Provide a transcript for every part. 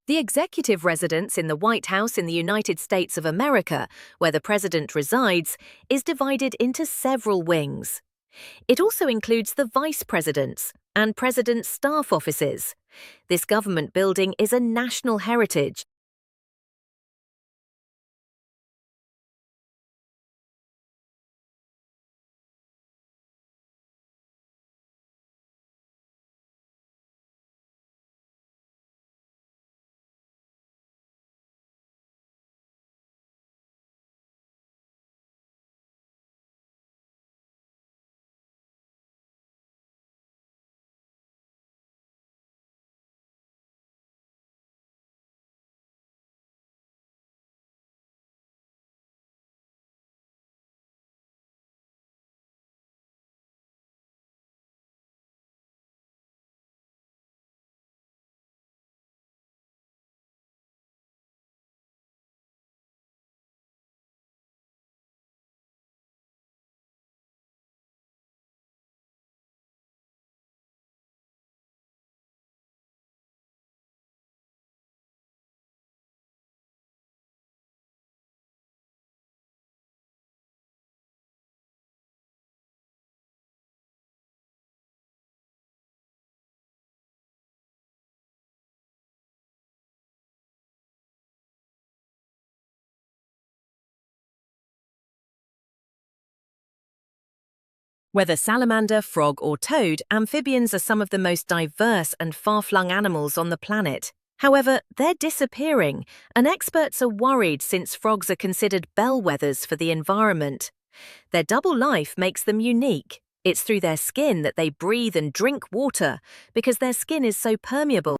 The executive residence in the White House in the United States of America, where the president resides, is divided into several wings. It also includes the vice presidents and president's staff offices. This government building is a national heritage. Whether salamander, frog, or toad, amphibians are some of the most diverse and far-flung animals on the planet. However, they're disappearing, and experts are worried since frogs are considered bellwethers for the environment. Their double life makes them unique. It's through their skin that they breathe and drink water, because their skin is so permeable.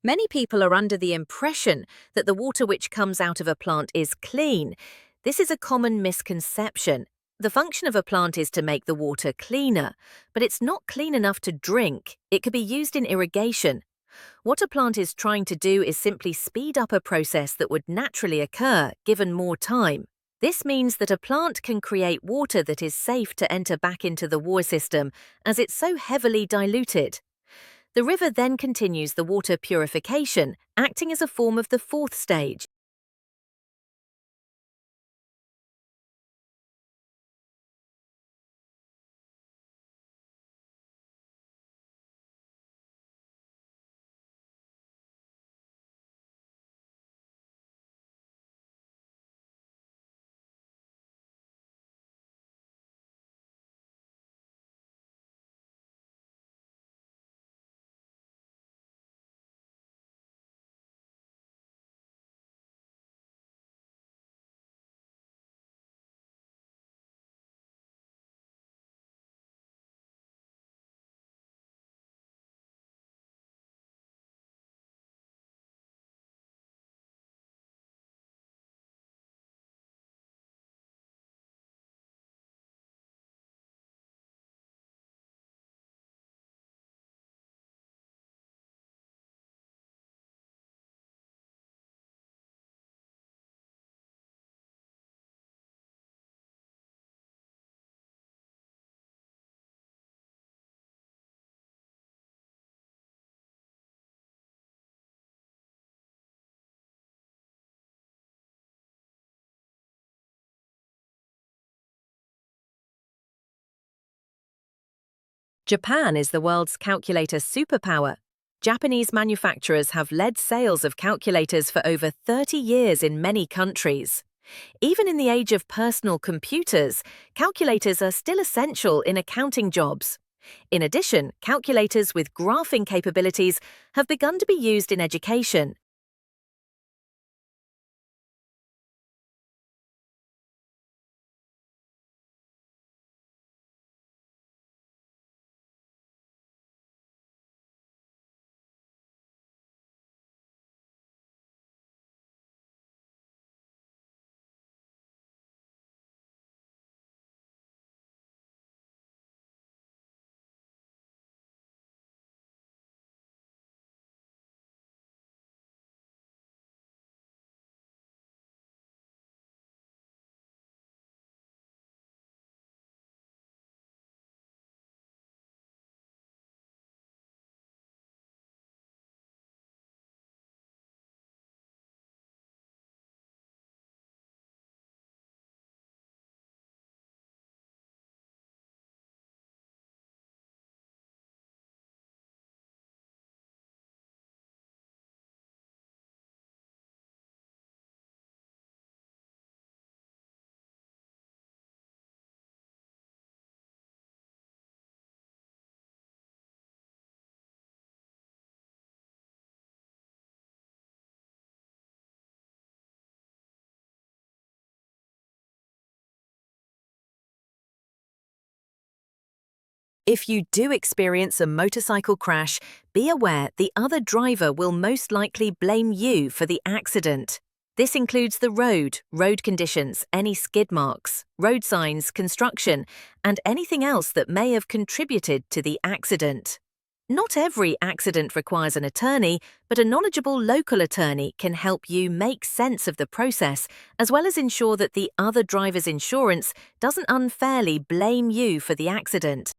Many people are under the impression that the water which comes out of a plant is clean. This is a common misconception. The function of a plant is to make the water cleaner, but it's not clean enough to drink. It could be used in irrigation. What a plant is trying to do is simply speed up a process that would naturally occur given more time. This means that a plant can create water that is safe to enter back into the water system as it's so heavily diluted. The river then continues the water purification, acting as a form of the fourth stage. Japan is the world's calculator superpower. Japanese manufacturers have led sales of calculators for over 30 years in many countries. Even in the age of personal computers, calculators are still essential in accounting jobs. In addition, calculators with graphing capabilities have begun to be used in education. If you do experience a motorcycle crash, be aware the other driver will most likely blame you for the accident. This includes the road conditions, any skid marks, road signs, construction, and anything else that may have contributed to the accident. Not every accident requires an attorney, but a knowledgeable local attorney can help you make sense of the process, as well as ensure that the other driver's insurance doesn't unfairly blame you for the accident.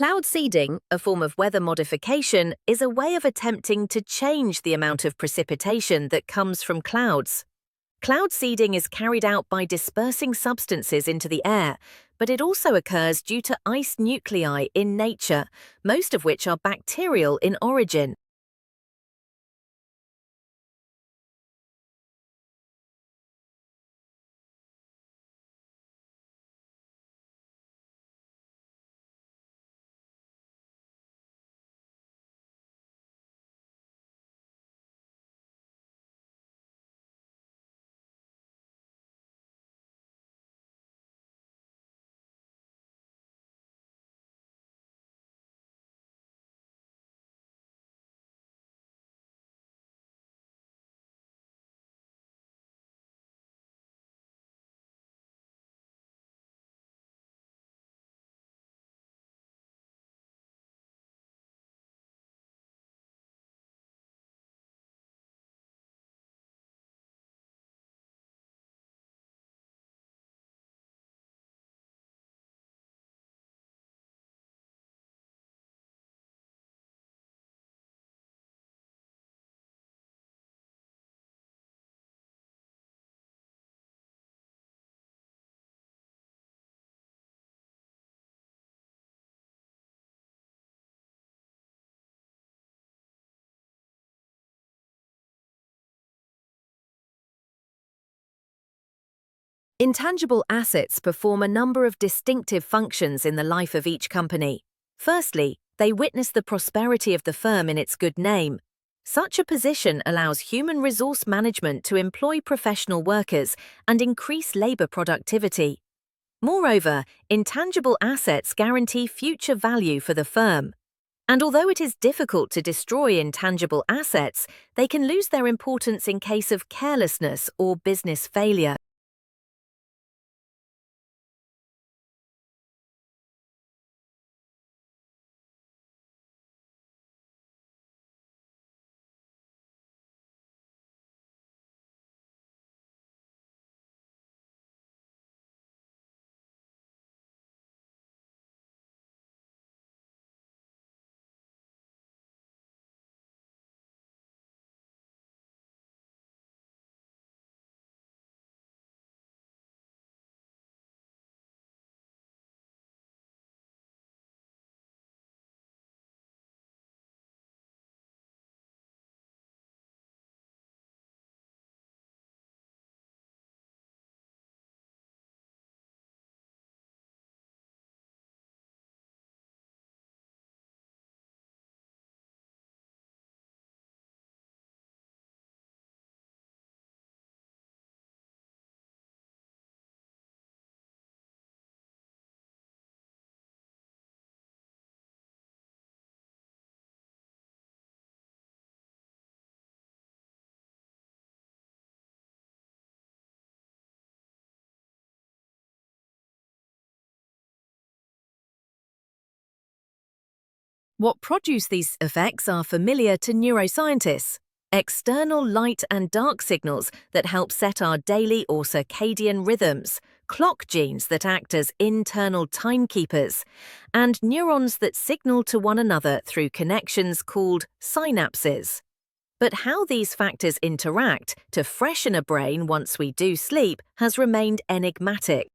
Cloud seeding, a form of weather modification, is a way of attempting to change the amount of precipitation that comes from clouds. Cloud seeding is carried out by dispersing substances into the air, but it also occurs due to ice nuclei in nature, most of which are bacterial in origin. Intangible assets perform a number of distinctive functions in the life of each company. Firstly, they witness the prosperity of the firm in its good name. Such a position allows human resource management to employ professional workers and increase labor productivity. Moreover, intangible assets guarantee future value for the firm. And although it is difficult to destroy intangible assets, they can lose their importance in case of carelessness or business failure. What produce these effects are familiar to neuroscientists. External light and dark signals that help set our daily or circadian rhythms, clock genes that act as internal timekeepers, and neurons that signal to one another through connections called synapses. But how these factors interact to freshen a brain once we do sleep has remained enigmatic.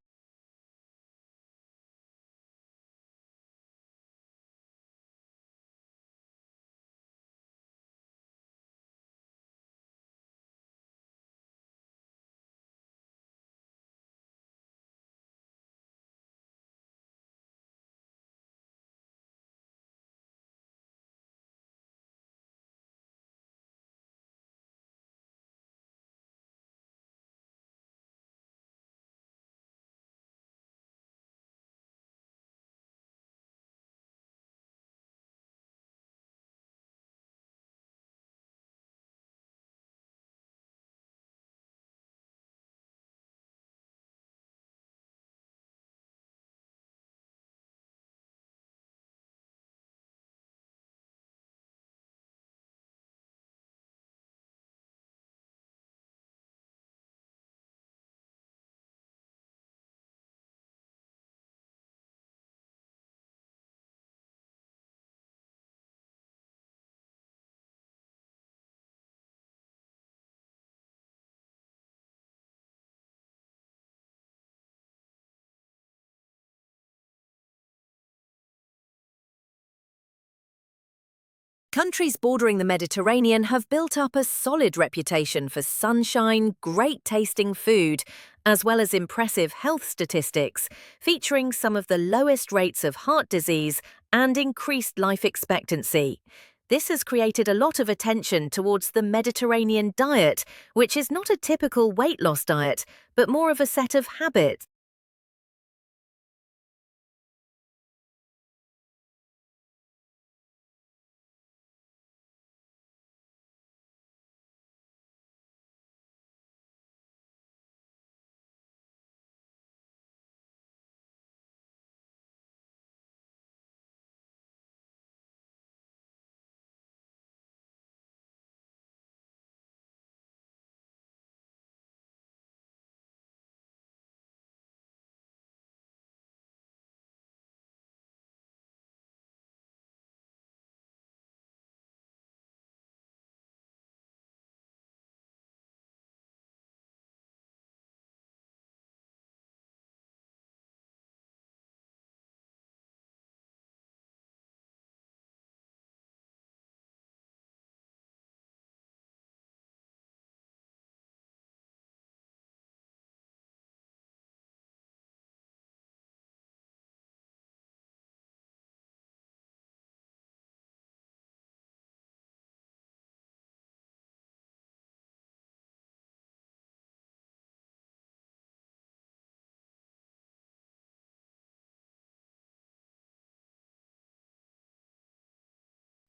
Countries bordering the Mediterranean have built up a solid reputation for sunshine, great-tasting food, as well as impressive health statistics, featuring some of the lowest rates of heart disease and increased life expectancy. This has created a lot of attention towards the Mediterranean diet, which is not a typical weight loss diet, but more of a set of habits.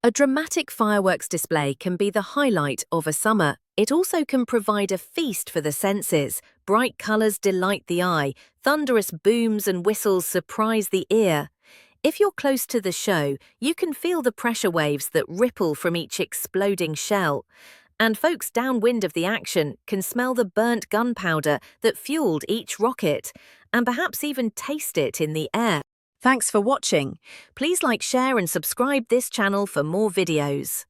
A dramatic fireworks display can be the highlight of a summer. It also can provide a feast for the senses. Bright colors delight the eye. Thunderous booms and whistles surprise the ear. If you're close to the show, you can feel the pressure waves that ripple from each exploding shell. And folks downwind of the action can smell the burnt gunpowder that fueled each rocket, and perhaps even taste it in the air. Thanks for watching. Please like, share and subscribe this channel for more videos.